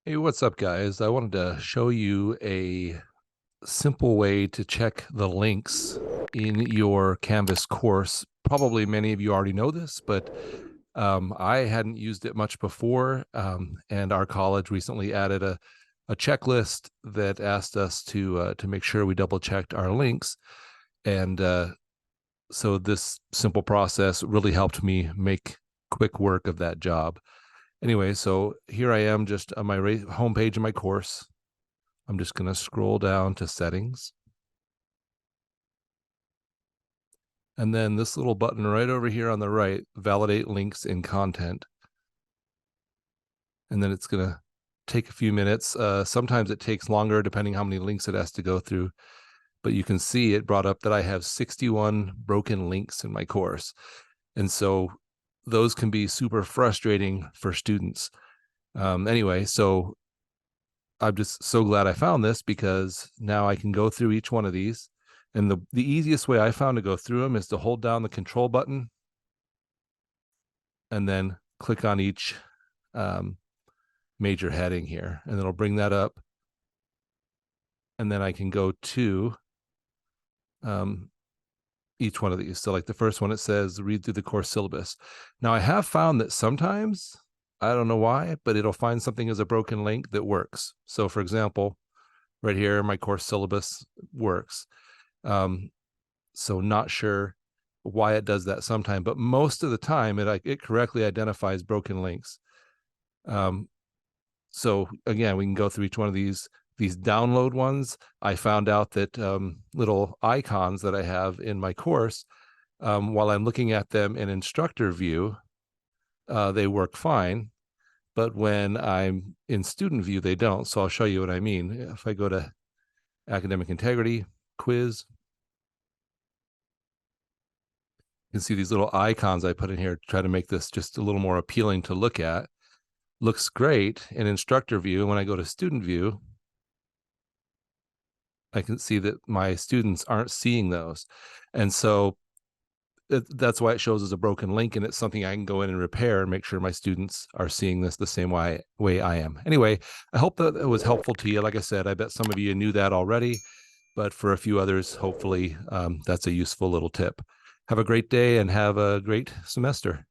Hey, what's up, guys? I wanted to show you a simple way to check the links in your Canvas course. Probably many of you already know this, but I hadn't used it much before. And our college recently added a checklist that asked us to make sure we double checked our links. And so this simple process really helped me make quick work of that job. Anyway, so here I am just on my homepage of my course. I'm just going to scroll down to settings. And then this little button right over here on the right, validate links in content. And then it's going to take a few minutes. Sometimes it takes longer depending how many links it has to go through. But you can see it brought up that I have 61 broken links in my course. And so those can be super frustrating for students. Anyway, so I'm just so glad I found this because now I can go through each one of these. And the easiest way I found to go through them is to hold down the control button and then click on each major heading here. And it'll bring that up. And then I can go to each one of these. So like the first one, it says read through the course syllabus. Now I have found that sometimes, I don't know why, but it'll find something as a broken link that works. So for example, right here, my course syllabus works. So not sure why it does that sometime, but most of the time it correctly identifies broken links. So again, we can go through each one of these download ones. I found out that little icons that I have in my course, while I'm looking at them in instructor view, they work fine. But when I'm in student view, they don't. So I'll show you what I mean. If I go to academic integrity, quiz, you can see these little icons I put in here to try to make this just a little more appealing to look at. Looks great in instructor view. When I go to student view, I can see that my students aren't seeing those. And so that's why it shows as a broken link, and it's something I can go in and repair and make sure my students are seeing this the same way I am. Anyway, I hope that it was helpful to you. Like I said, I bet some of you knew that already, but for a few others, hopefully that's a useful little tip. Have a great day and have a great semester.